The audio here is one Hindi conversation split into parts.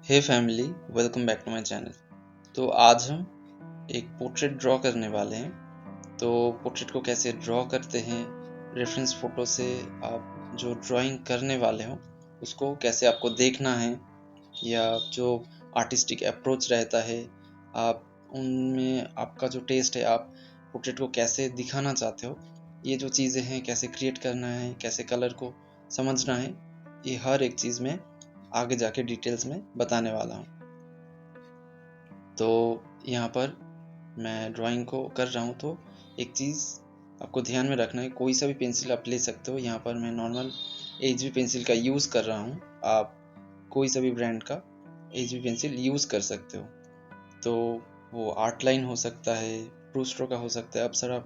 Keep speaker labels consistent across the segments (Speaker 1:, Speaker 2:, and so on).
Speaker 1: Hey family, welcome back to my channel. तो आज हम एक पोर्ट्रेट ड्रॉ करने वाले हैं। तो पोर्ट्रेट को कैसे ड्रॉ करते हैं, रेफरेंस फ़ोटो से आप जो ड्राइंग करने वाले हो उसको कैसे आपको देखना है, या जो आर्टिस्टिक अप्रोच रहता है आप उनमें आपका जो टेस्ट है, आप पोर्ट्रेट को कैसे दिखाना चाहते हो, ये जो चीज़ें हैं कैसे क्रिएट करना है, कैसे कलर को समझना है, ये हर एक चीज़ में आगे जाके डिटेल्स में बताने वाला हूँ। तो यहाँ पर मैं ड्राइंग को कर रहा हूँ, तो एक चीज़ आपको ध्यान में रखना है, कोई सा भी पेंसिल आप ले सकते हो। यहाँ पर मैं नॉर्मल HB पेंसिल का यूज़ कर रहा हूँ। आप कोई सा भी ब्रांड का HB पेंसिल यूज़ कर सकते हो। तो वो आर्ट लाइन हो सकता है, प्रूस्टो का हो सकता है, अप्सरा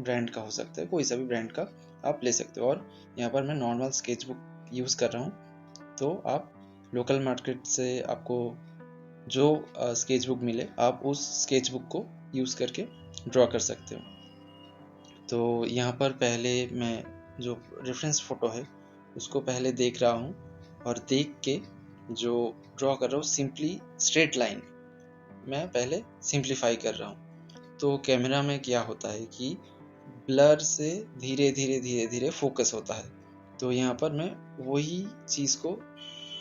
Speaker 1: ब्रांड का हो सकता है, कोई सा भी ब्रांड का आप ले सकते हो। और यहाँ पर मैं नॉर्मल स्केच बुक यूज़ कर रहा हूँ। तो आप लोकल मार्केट से आपको जो स्केच बुक मिले, आप उस स्केच बुक को यूज़ करके ड्रॉ कर सकते हो। तो यहाँ पर पहले मैं जो रेफरेंस फ़ोटो है उसको पहले देख रहा हूँ, और देख के जो ड्रॉ कर रहा हूँ सिंपली स्ट्रेट लाइन मैं पहले सिंप्लीफाई कर रहा हूँ। तो कैमरा में क्या होता है कि ब्लर से धीरे धीरे धीरे धीरे फोकस होता है। तो यहाँ पर मैं वही चीज़ को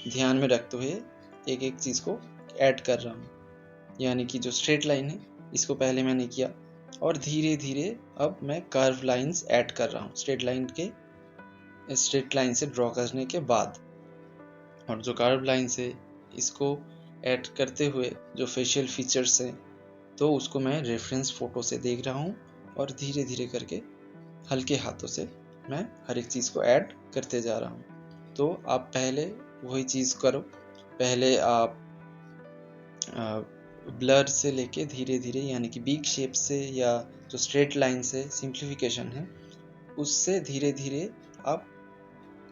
Speaker 1: ध्यान में रखते हुए एक एक चीज़ को ऐड कर रहा हूँ। यानी कि जो स्ट्रेट लाइन है इसको पहले मैंने किया, और धीरे धीरे अब मैं कर्व लाइंस ऐड कर रहा हूँ स्ट्रेट लाइन से ड्रॉ करने के बाद। और जो कर्व लाइन से इसको ऐड करते हुए जो फेशियल फीचर्स हैं, तो उसको मैं रेफरेंस फ़ोटो से देख रहा हूँ, और धीरे धीरे करके हल्के हाथों से मैं हर एक चीज़ को ऐड करते जा रहा हूँ। तो आप पहले वही चीज़ करो, पहले आप ब्लर से लेके धीरे धीरे, यानी कि बिग शेप से या जो स्ट्रेट लाइन से सिंप्लीफिकेशन है उससे धीरे धीरे आप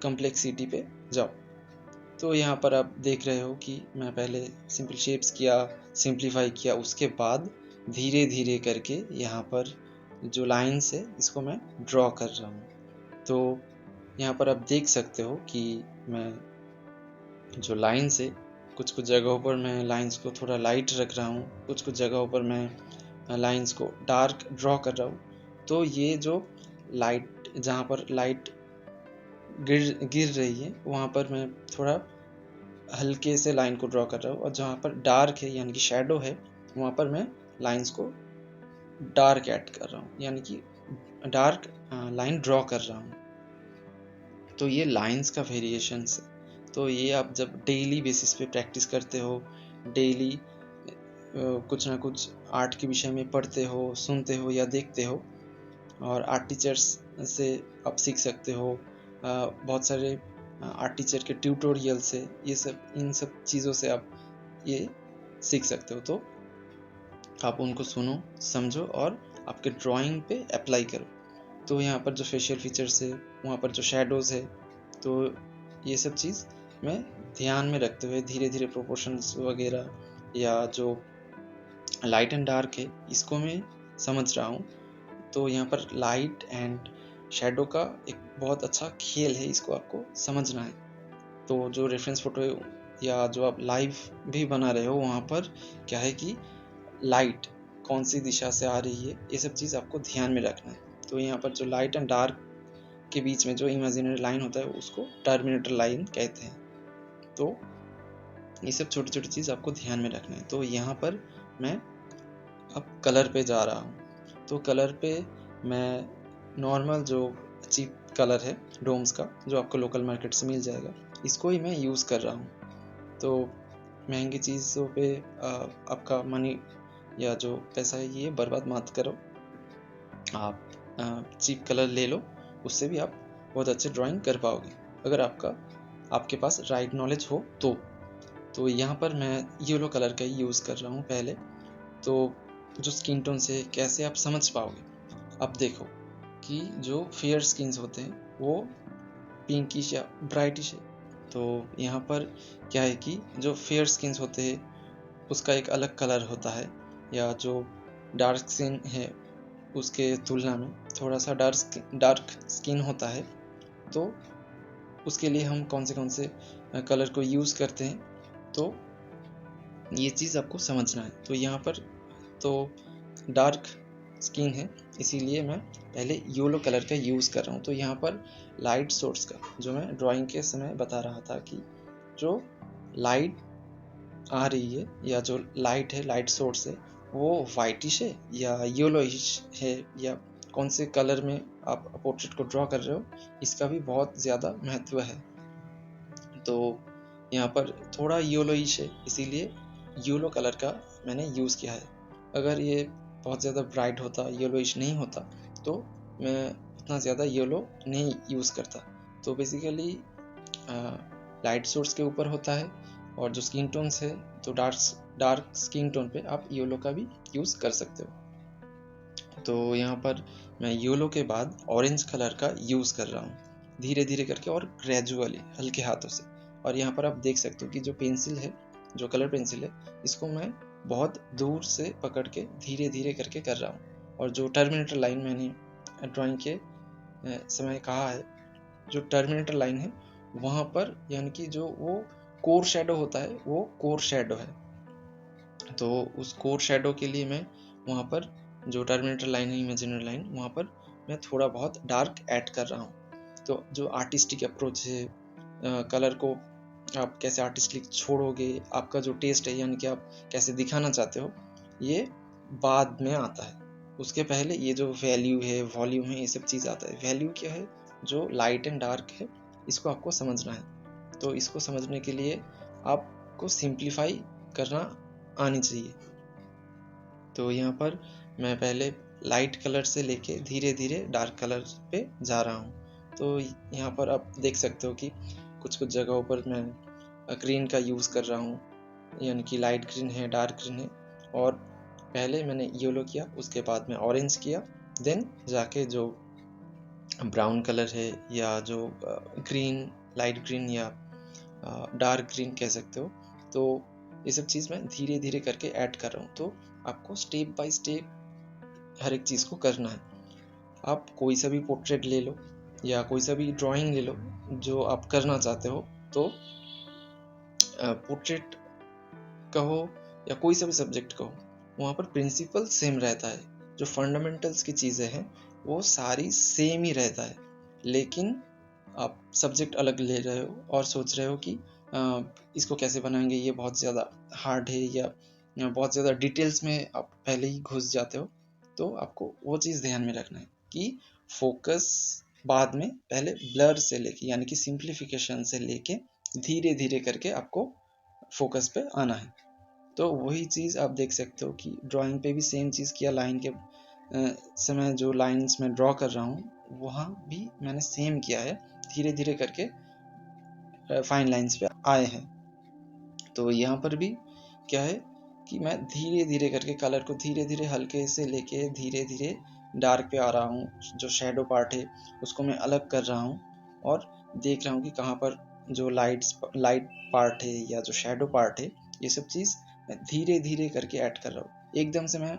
Speaker 1: कम्प्लेक्सिटी पे जाओ। तो यहाँ पर आप देख रहे हो कि मैं पहले सिंपल शेप्स किया, सिंप्लीफाई किया, उसके बाद धीरे धीरे करके यहाँ पर जो लाइन्स है इसको मैं ड्रॉ कर रहा हूँ। तो यहाँ पर आप देख सकते हो कि मैं जो लाइन्स है, कुछ कुछ जगहों पर मैं लाइन्स को थोड़ा लाइट रख रहा हूँ, कुछ कुछ जगहों पर मैं लाइन्स को डार्क ड्रॉ कर रहा हूँ। तो ये जो लाइट, जहाँ पर लाइट गिर रही है वहाँ पर मैं थोड़ा हल्के से लाइन को ड्रॉ कर रहा हूँ, और जहाँ पर डार्क है यानी कि शेडो है वहाँ पर मैं लाइन्स को डार्क ऐड कर रहा हूँ, यानी कि डार्क लाइन ड्रॉ कर रहा हूँ। तो ये लाइंस का वेरिएशंस है। तो ये आप जब डेली बेसिस पे प्रैक्टिस करते हो, डेली कुछ ना कुछ आर्ट के विषय में पढ़ते हो, सुनते हो या देखते हो, और आर्ट टीचर्स से आप सीख सकते हो। बहुत सारे आर्ट टीचर के ट्यूटोरियल से इन सब चीज़ों से आप ये सीख सकते हो। तो आप उनको सुनो, समझो और आपके ड्राइंग पे अप्लाई करो। तो यहाँ पर जो फेशियल फीचर्स है, वहाँ पर जो शेडोज़ है, तो ये सब चीज़ मैं ध्यान में रखते हुए धीरे धीरे प्रोपोर्शंस वगैरह या जो लाइट एंड डार्क है इसको मैं समझ रहा हूँ। तो यहाँ पर लाइट एंड शेडो का एक बहुत अच्छा खेल है, इसको आपको समझना है। तो जो रेफरेंस फ़ोटो है या जो आप लाइव भी बना रहे हो, वहाँ पर क्या है कि लाइट कौन सी दिशा से आ रही है, ये सब चीज़ आपको ध्यान में रखना है। तो यहाँ पर जो लाइट एंड डार्क के बीच में जो इमेजिनरी लाइन होता है उसको टर्मिनेटर लाइन कहते हैं। तो ये सब छोटी छोटी चीज़ आपको ध्यान में रखना है। तो यहाँ पर मैं अब कलर पे जा रहा हूँ। तो कलर पे मैं नॉर्मल जो चीप कलर है डोम्स का, जो आपको लोकल मार्केट से मिल जाएगा, इसको ही मैं यूज़ कर रहा हूँ। तो महंगी चीज़ों पे आपका मनी या जो पैसा है ये बर्बाद मत करो। आप चीप कलर ले लो, उससे भी आप बहुत अच्छे ड्राइंग कर पाओगे, अगर आपके पास राइट नॉलेज हो तो यहाँ पर मैं येलो कलर का यूज़ कर रहा हूँ पहले। तो जो स्किन टोन से कैसे आप समझ पाओगे, अब देखो कि जो फेयर स्किन्स होते हैं वो पिंकिश या ब्राइटिश है। तो यहाँ पर क्या है कि जो फेयर स्किन्स होते हैं उसका एक अलग कलर होता है, या जो डार्क स्किन है उसके तुलना में थोड़ा सा डार्क स्किन होता है। तो उसके लिए हम कौन से कलर को यूज़ करते हैं। तो ये चीज़ आपको समझना है। तो यहाँ पर तो डार्क स्किन है, इसीलिए मैं पहले येलो कलर का यूज़ कर रहा हूँ। तो यहाँ पर लाइट सोर्स का जो मैं ड्राइंग के समय बता रहा था कि जो लाइट आ रही है या जो लाइट है, लाइट सोर्स है, वो वाइटिश है या येलोइश है या कौन से कलर में आप पोर्ट्रेट को ड्रॉ कर रहे हो, इसका भी बहुत ज़्यादा महत्व है। तो यहाँ पर थोड़ा येलोइश है, इसीलिए येलो कलर का मैंने यूज़ किया है। अगर ये बहुत ज़्यादा ब्राइट होता, येलोइश नहीं होता, तो मैं उतना ज़्यादा येलो नहीं यूज़ करता। तो बेसिकली लाइट सोर्स के ऊपर होता है, और जो स्किन टोन्स है तो डार्क स्किन टोन पे आप येलो का भी यूज़ कर सकते हो। तो यहाँ पर मैं येलो के बाद ऑरेंज कलर का यूज़ कर रहा हूँ, धीरे धीरे करके और ग्रेजुअली, हल्के हाथों से। और यहाँ पर आप देख सकते हो कि जो पेंसिल है, जो कलर पेंसिल है, इसको मैं बहुत दूर से पकड़ के धीरे धीरे करके कर रहा हूँ। और जो टर्मिनेटर लाइन मैंने ड्राइंग के समय कहा है, जो टर्मिनेटर लाइन है वहाँ पर, यानी कि जो वो कोर शेडो होता है, वो कोर शेडो है। तो उस कोर शेडो के लिए मैं वहाँ पर जो टर्मिनेटर लाइन है, इमेजिनरी लाइन, वहाँ पर मैं थोड़ा बहुत डार्क ऐड कर रहा हूँ। तो जो आर्टिस्टिक अप्रोच है, कलर को आप कैसे आर्टिस्टिक छोड़ोगे, आपका जो टेस्ट है, यानी कि आप कैसे दिखाना चाहते हो, ये बाद में आता है। उसके पहले ये जो वैल्यू है, वॉल्यूम है, ये सब चीज़ आता है। वैल्यू क्या है? जो लाइट एंड डार्क है, इसको आपको समझना है। तो इसको समझने के लिए आपको सिंप्लीफाई करना आनी चाहिए। तो यहाँ पर मैं पहले लाइट कलर से लेके धीरे धीरे डार्क कलर पे जा रहा हूँ। तो यहाँ पर आप देख सकते हो कि कुछ कुछ जगहों पर मैं ग्रीन का यूज़ कर रहा हूँ, यानी कि लाइट ग्रीन है, डार्क ग्रीन है। और पहले मैंने येलो किया, उसके बाद में ऑरेंज किया, देन जाके जो ब्राउन कलर है या जो ग्रीन, लाइट ग्रीन या डार्क ग्रीन कह सकते हो, तो ये सब चीज़ मैं धीरे धीरे करके ऐड कर रहा हूँ। तो आपको स्टेप बाय स्टेप हर एक चीज़ को करना है। आप कोई सा भी पोर्ट्रेट ले लो या कोई सा भी ड्राइंग ले लो जो आप करना चाहते हो, तो पोर्ट्रेट कहो या कोई सा भी सब्जेक्ट कहो, वहाँ पर प्रिंसिपल सेम रहता है। जो फंडामेंटल्स की चीज़ें हैं वो सारी सेम ही रहता है, लेकिन आप सब्जेक्ट अलग ले रहे हो और सोच रहे हो कि इसको कैसे बनाएंगे, ये बहुत ज़्यादा हार्ड है, या बहुत ज़्यादा डिटेल्स में आप पहले ही घुस जाते हो। तो आपको वो चीज़ ध्यान में रखना है कि फोकस बाद में, पहले ब्लर से लेके, यानी कि सिंप्लीफिकेशन से लेके धीरे धीरे करके आपको फोकस पे आना है। तो वही चीज़ आप देख सकते हो कि ड्राइंग पे भी सेम चीज़ किया। लाइन के समय जो लाइंस मैं ड्रॉ कर रहा हूँ, वहाँ भी मैंने सेम किया है, धीरे धीरे करके फाइन लाइंस पे आए हैं। तो यहाँ पर भी क्या है कि मैं धीरे धीरे करके कलर को धीरे धीरे हल्के से लेके धीरे धीरे डार्क पे आ रहा हूँ। जो शेडो पार्ट है उसको मैं अलग कर रहा हूँ और देख रहा हूँ कि कहाँ पर जो लाइट पार्ट है या जो शेडो पार्ट है, ये सब चीज़ मैं धीरे धीरे करके ऐड कर रहा हूँ। एकदम से मैं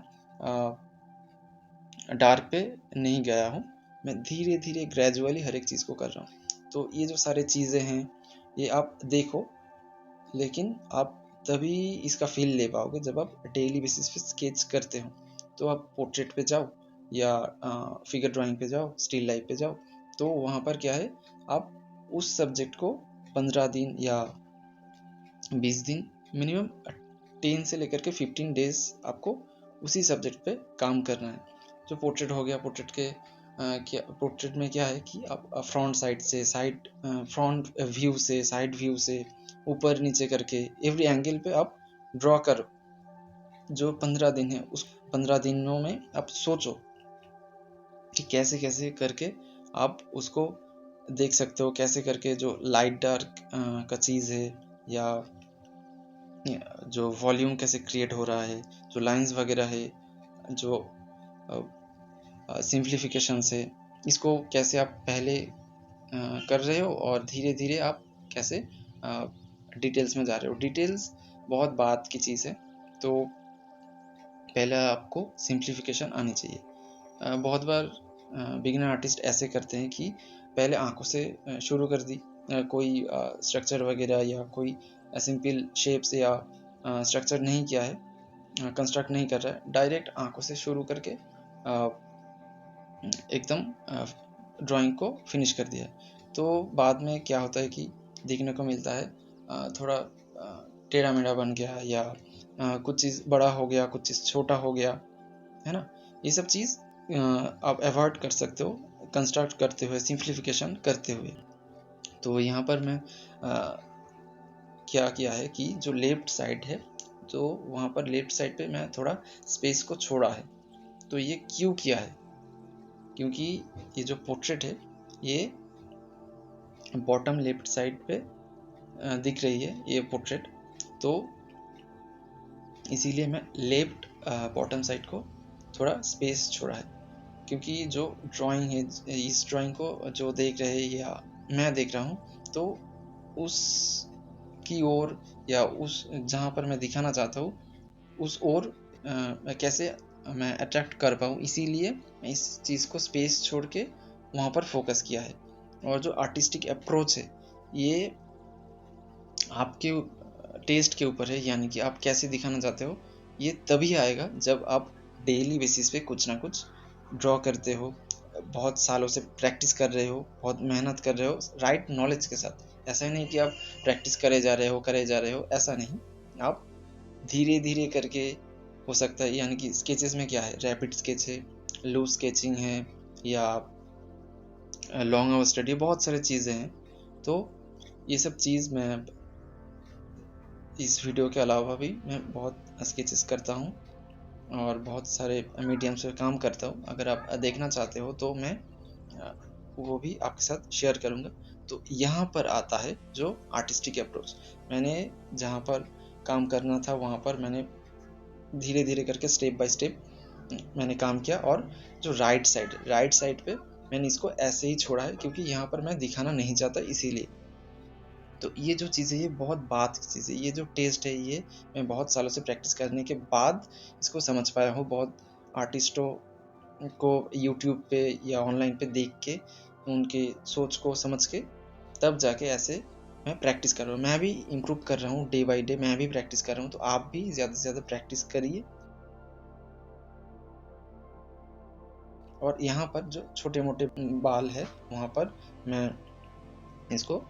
Speaker 1: डार्क पे नहीं गया हूँ, मैं धीरे धीरे ग्रेजुअली हर एक चीज़ को कर रहा हूँ। तो ये जो सारी चीज़ें हैं, ये आप देखो, लेकिन आप तभी इसका फील ले पाओगे जब आप डेली बेसिस पे स्केच करते हो। तो आप पोर्ट्रेट पे जाओ या फिगर ड्राइंग पे जाओ, स्टिल लाइफ पे जाओ, तो वहाँ पर क्या है, आप उस सब्जेक्ट को 15 दिन या 20 दिन, मिनिमम 10 से लेकर के 15 डेज आपको उसी सब्जेक्ट पे काम करना है। जो पोर्ट्रेट हो गया, पोर्ट्रेट में क्या है कि आप फ्रंट साइड से, फ्रंट व्यू से, साइड व्यू से, ऊपर नीचे करके एवरी एंगल पे आप ड्रॉ करो। जो 15 दिन है, उस 15 दिनों में आप सोचो कि कैसे कैसे करके आप उसको देख सकते हो, कैसे करके जो लाइट डार्क का चीज़ है, या जो वॉल्यूम कैसे क्रिएट हो रहा है, जो लाइंस वगैरह है, जो सिंप्लीफिकेशन से, इसको कैसे आप पहले कर रहे हो और धीरे धीरे आप कैसे डिटेल्स में जा रहे हो। डिटेल्स बहुत बात की चीज़ है, तो पहले आपको सिंप्लीफिकेशन आनी चाहिए। बहुत बार बिगिनर आर्टिस्ट ऐसे करते हैं कि पहले आंखों से शुरू कर दी, कोई स्ट्रक्चर वगैरह या कोई सिंपल शेप्स या स्ट्रक्चर नहीं किया है, कंस्ट्रक्ट नहीं कर रहा है, डायरेक्ट आंखों से शुरू करके एकदम ड्राइंग को फिनिश कर दिया। तो बाद में क्या होता है कि देखने को मिलता है थोड़ा टेढ़ा मेढ़ा बन गया, या कुछ चीज़ बड़ा हो गया, कुछ चीज़ छोटा हो गया, है ना। ये सब चीज़ आप अवॉइड कर सकते हो कंस्ट्रक्ट करते हुए, सिंप्लीफिकेशन करते हुए। तो यहाँ पर मैं क्या किया है कि जो लेफ्ट साइड है, तो वहाँ पर लेफ्ट साइड पे मैं थोड़ा स्पेस को छोड़ा है। तो ये क्यों किया है? क्योंकि ये जो पोर्ट्रेट है ये बॉटम लेफ्ट साइड पे दिख रही है ये पोर्ट्रेट, तो इसीलिए मैं लेफ्ट बॉटम साइड को थोड़ा स्पेस छोड़ा है। क्योंकि जो ड्राइंग है, इस ड्राइंग को जो देख रहे हैं या मैं देख रहा हूँ, तो उस की ओर या उस जहाँ पर मैं दिखाना चाहता हूँ उस ओर मैं कैसे मैं अट्रैक्ट कर पाऊँ, इसीलिए मैं इस चीज़ को स्पेस छोड़ के वहाँ पर फोकस किया है। और जो आर्टिस्टिक अप्रोच है ये आपके टेस्ट के ऊपर है, यानी कि आप कैसे दिखाना चाहते हो। ये तभी आएगा जब आप डेली बेसिस पे कुछ ना कुछ ड्रॉ करते हो, बहुत सालों से प्रैक्टिस कर रहे हो, बहुत मेहनत कर रहे हो राइट नॉलेज के साथ। ऐसा नहीं कि आप प्रैक्टिस करे जा रहे हो, ऐसा नहीं। आप धीरे धीरे करके हो सकता है, यानी कि स्केचेस में क्या है, रैपिड स्केच है, लूज स्केचिंग है, या लॉन्ग आवर स्टडी, बहुत सारी चीज़ें हैं। तो ये सब चीज़ मैं इस वीडियो के अलावा भी मैं बहुत स्केचेस करता हूँ और बहुत सारे मीडियम से काम करता हूँ। अगर आप देखना चाहते हो तो मैं वो भी आपके साथ शेयर करूँगा। तो यहाँ पर आता है जो आर्टिस्टिक अप्रोच। मैंने जहाँ पर काम करना था वहाँ पर मैंने धीरे धीरे करके स्टेप बाय स्टेप मैंने काम किया, और जो राइट साइड पे मैंने इसको ऐसे ही छोड़ा है क्योंकि यहाँ पर मैं दिखाना नहीं चाहता, इसीलिए। तो ये जो चीज़ है ये बहुत बात की चीज़ है, ये जो टेस्ट है ये मैं बहुत सालों से प्रैक्टिस करने के बाद इसको समझ पाया हूँ। बहुत आर्टिस्टों को यूट्यूब पे या ऑनलाइन पे देख के उनके सोच को समझ के तब जाके ऐसे मैं प्रैक्टिस कर रहा हूँ। मैं भी इम्प्रूव कर रहा हूँ डे बाय डे, मैं भी प्रैक्टिस कर रहा हूँ। तो आप भी ज़्यादा से ज़्यादा प्रैक्टिस करिए। और यहाँ पर जो छोटे मोटे बाल है वहाँ पर मैं इसको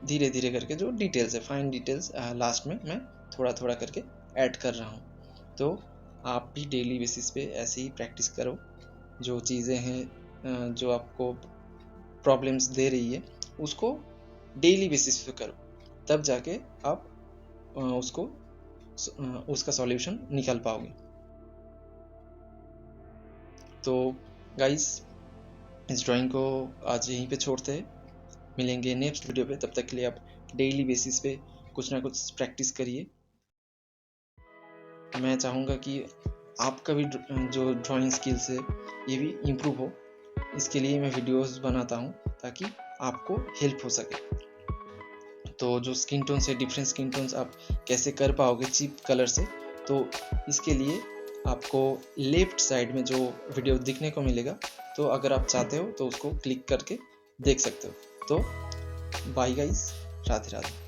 Speaker 1: धीरे धीरे करके जो डिटेल्स है, फाइन डिटेल्स लास्ट में मैं थोड़ा थोड़ा करके ऐड कर रहा हूँ। तो आप भी डेली बेसिस पे ऐसे ही प्रैक्टिस करो। जो चीज़ें हैं जो आपको प्रॉब्लम्स दे रही है उसको डेली बेसिस पे करो, तब जाके आप उसका सॉल्यूशन निकाल पाओगे। तो गाइस, इस ड्राइंग को आज यहीं पे छोड़ते हैं, मिलेंगे नेक्स्ट वीडियो पे। तब तक के लिए आप डेली बेसिस पे कुछ ना कुछ प्रैक्टिस करिए। मैं चाहूँगा कि आपका भी जो ड्राइंग स्किल्स है ये भी इम्प्रूव हो। इसके लिए मैं वीडियोस बनाता हूँ ताकि आपको हेल्प हो सके। तो जो स्किन टोन्स है, डिफरेंट स्किन टोन्स आप कैसे कर पाओगे चीप कलर से, तो इसके लिए आपको लेफ्ट साइड में जो वीडियो दिखने को मिलेगा, तो अगर आप चाहते हो तो उसको क्लिक करके देख सकते हो। तो बाय गाइस, राधे राधे।